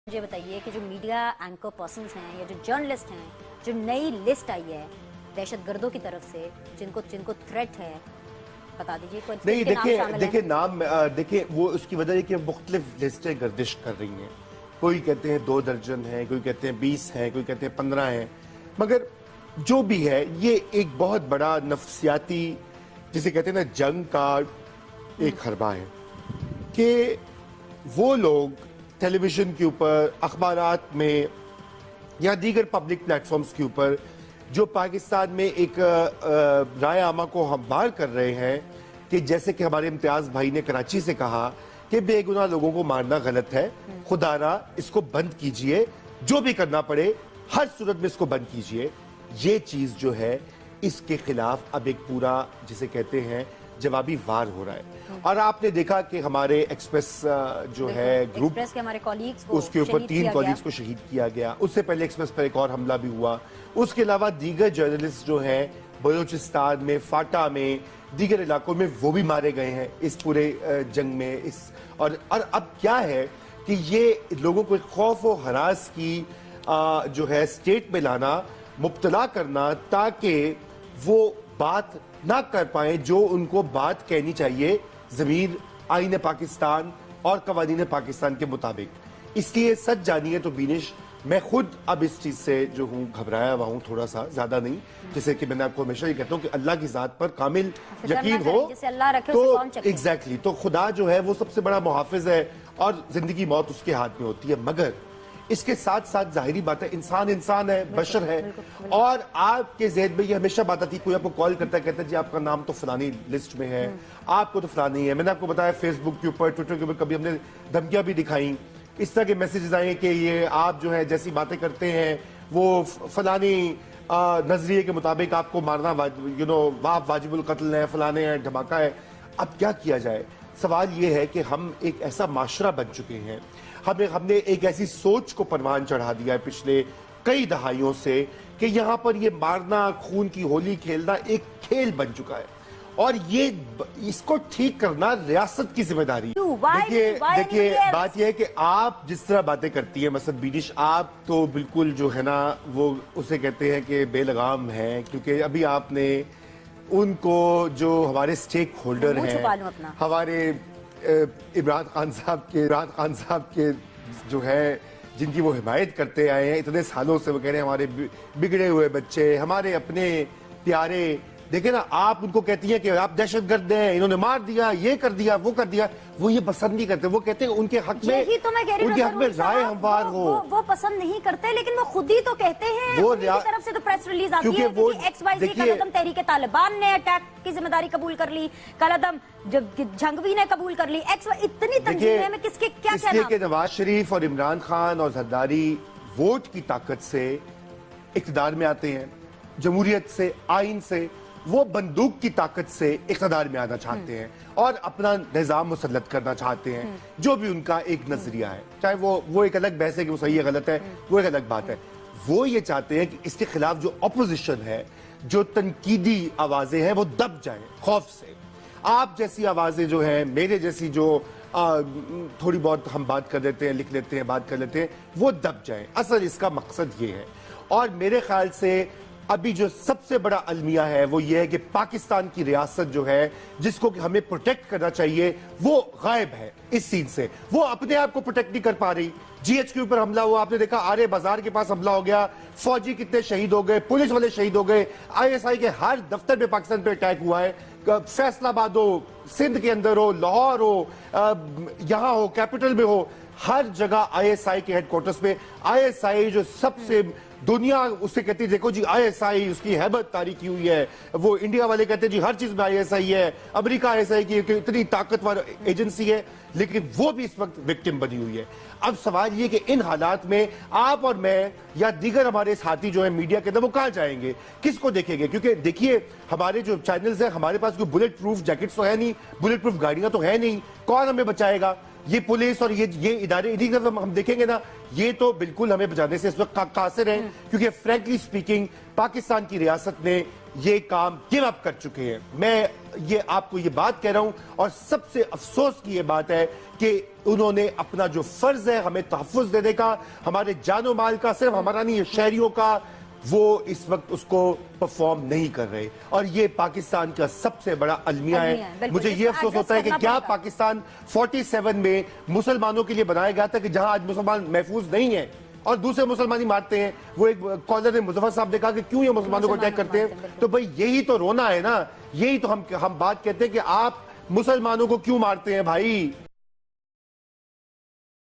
मुझे बताइए कि जो मीडिया एंकर पर्सन्स हैं या जो जर्नलिस्ट हैं, जो नई लिस्ट आई है दहशतगर्दों की तरफ से जिनको जिनको थ्रेट है, बता दीजिए कोई नहीं। किसके नाम शामिल देखिए हैं? नाम देखिए वो उसकी वजह है कि मुख्तलिफ लिस्टें गर्दिश कर रही हैं। कोई कहते हैं 2 दर्जन हैं, कोई कहते हैं 20 हैं, कोई कहते हैं 15 हैं। मगर जो भी है ये एक बहुत बड़ा नफ्सियाती जिसे कहते हैं ना जंग का एक हरबा है कि वो लोग टेलीविजन के ऊपर, अखबारात में या दीगर पब्लिक प्लेटफॉर्म्स के ऊपर जो पाकिस्तान में एक राय आमा को हमवार कर रहे हैं कि जैसे कि हमारे इम्तियाज भाई ने कराची से कहा कि बेगुनाह लोगों को मारना गलत है, खुदारा इसको बंद कीजिए, जो भी करना पड़े हर सूरत में इसको बंद कीजिए। ये चीज जो है इसके खिलाफ अब एक पूरा जिसे कहते हैं जवाबी वार हो रहा है। और आपने देखा कि हमारे एक्सप्रेस जो है ग्रुप एक्सप्रेस के हमारे कॉलीग्स उसके ऊपर 3 कॉलीग्स को शहीद किया गया। उससे पहले एक्सप्रेस पर एक और हमला भी हुआ। उसके अलावा दीगर जर्नलिस्ट जो हैं बलूचिस्तान में, फाटा में, दीगर इलाकों में वो भी मारे गए हैं इस पूरे जंग में। और अब क्या है कि ये लोगों को खौफ और हरास की जो है स्टेट में लाना, मुब्तला करना, ताकि वो बात ना कर पाए जो उनको बात कहनी चाहिए ज़मीर आईन पाकिस्तान और कवानीन पाकिस्तान के मुताबिक। इसलिए सच जानिए तो बीनिश मैं खुद अब इस चीज से जो हूँ घबराया हुआ हूँ, थोड़ा सा ज्यादा नहीं। जैसे कि मैंने आपको हमेशा ये कहता हूँ कि अल्लाह की जात पर कामिल यकीन हो तो एग्जैक्टली तो खुदा जो है वो सबसे बड़ा मुहाफिज है और जिंदगी मौत उसके हाथ में होती है। मगर इसके साथ साथ जाहिरी बात है इंसान इंसान है, बशर है। और आपके ज़हन में ये हमेशा बात आती है, कोई आपको कॉल करता है, कहता है जी आपका नाम तो फलानी लिस्ट में है, आपको तो फलानी है। मैंने आपको बताया फेसबुक के ऊपर, ट्विटर के ऊपर कभी हमने धमकियां भी दिखाई, इस तरह के मैसेजेस आए कि ये आप जो है जैसी बातें करते हैं वो फलानी नजरिए के मुताबिक आपको मारना आप वाजिबुल कत्ल है, फलाने हैं, धमाका है। अब क्या किया जाए? सवाल ये है कि हम एक ऐसा माशरा बन चुके हैं, हमने एक ऐसी सोच को परवान चढ़ा दिया है पिछले कई दहाइयों से कि यहाँ पर ये मारना, खून की होली खेलना एक खेल बन चुका है। और ये इसको ठीक करना रियासत की जिम्मेदारी है। देखिए बात यह है कि आप जिस तरह बातें करती है मसद बीनिश, आप तो बिल्कुल जो है ना वो उसे कहते हैं कि बेलगाम है, क्योंकि अभी आपने उनको जो हमारे स्टेक होल्डर हैं, हमारे इमरान खान साहब के जो है जिनकी वो हिमायत करते आए हैं इतने सालों से, वो कह रहे हैं हमारे बिगड़े हुए बच्चे, हमारे अपने प्यारे, देखे ना आप उनको कहती हैं कि आप दहशतगर्द हैं, इन्होंने मार दिया, ये कर दिया, वो कर दिया। वो ये पसंद नहीं करते, वो कहते हैं उनके हक में, उनके हक में राय हमवार हो। वो पसंद नहीं करते, लेकिन वो खुद ही तो कहते हैं, वो उनकी तरफ से तो प्रेस रिलीज आती है कि XYZ कलअदम तहरीक तालिबान ने अटैक की जिम्मेदारी कबूल कर ली, कलअदम जंगवी ने कबूल कर ली, इतनी तंजीमें में किसके क्या कहना? इसलिए कि नवाज शरीफ और इमरान खान और जरदारी वोट की ताकत से इख्तिदार में आते हैं, जमहूरियत से, आइन से, वो बंदूक की ताकत से इख्तिदार में आना चाहते हैं और अपना निजाम मुसल्लत करना चाहते हैं, जो भी उनका एक नजरिया है। चाहे वो एक अलग बहस है कि वो सही है गलत है, वो एक अलग बात है। वो ये चाहते हैं कि इसके खिलाफ जो अपोजिशन है, जो तनकीदी आवाजें हैं, वो दब जाएं खौफ से। आप जैसी आवाजें जो हैं, मेरे जैसी जो थोड़ी बहुत हम बात कर लेते हैं, लिख लेते हैं, बात कर लेते हैं, वो दब जाएं। असल इसका मकसद ये है। और मेरे ख्याल से अभी जो सबसे बड़ा अलमिया है वो ये है कि पाकिस्तान की रियासत जो है जिसको कि हमें प्रोटेक्ट करना चाहिए वो गायब है इस सीन से। वो अपने आप को प्रोटेक्ट नहीं कर पा रही। GH के ऊपर हमला हुआ, आपने देखा आर्य बाजार के पास हमला हो गया, फौजी कितने शहीद हो गए, पुलिस वाले शहीद हो गए, ISI के हर दफ्तर में पाकिस्तान पे अटैक हुआ है। फैसलाबाद हो, सिंध के अंदर हो, लाहौर हो, यहाँ हो, कैपिटल में हो, हर जगह ISI के हेडक्वार्टर्स पे ISI जो सबसे दुनिया उससे कहती है देखो जी ISI उसकी हैबत तारी की हुई है। वो इंडिया वाले कहते हैं जी हर चीज में ISI है, अमेरिका ISI की इतनी ताकतवर एजेंसी है, लेकिन वो भी इस वक्त विक्टिम बनी हुई है। अब सवाल ये कि इन हालात में आप और मैं या दीगर हमारे साथी जो है मीडिया के अंदर वो कहाँ जाएंगे, किसको देखेंगे? क्योंकि देखिए हमारे जो चैनल्स हैं, हमारे पास कोई बुलेट प्रूफ जैकेट्स तो है नहीं, बुलेट प्रूफ गाड़ियां तो है नहीं, कौन हमें बचाएगा? یہ پولیس اور یہ ادارے انہی کا ہم دیکھیں گے نا, یہ تو بالکل ہمیں بچانے سے اس وقت قاصر ہیں, کیونکہ فرینکلی سپیکنگ پاکستان کی ریاست نے یہ کام گیو اپ کر چکے ہیں. میں یہ آپ کو یہ بات کہہ رہا ہوں, اور سب سے افسوس کی یہ بات ہے کہ انہوں نے اپنا جو فرض ہے ہمیں تحفظ دینے کا, ہمارے جان و مال کا, صرف ہمارا نہیں شہریوں کا, وہ اس وقت اس کو پرفارم نہیں کر رہے. اور یہ پاکستان کا سب سے بڑا المیہ ہے. مجھے یہ افسوس ہوتا ہے کہ کیا پاکستان 47 میں مسلمانوں کے لیے بنایا گیا تھا کہ جہاں آج مسلمان محفوظ نہیں ہیں اور دوسرے مسلمان ہی مارتے ہیں. وہ ایک کالر نے مظفر صاحب نے کہا کہ کیوں یہ مسلمانوں کو اٹیک کرتے ہیں, تو بھئی یہی تو رونا ہے نا, یہی تو ہم بات کہتے ہیں کہ آپ مسلمانوں کو کیوں مارتے ہیں بھائی.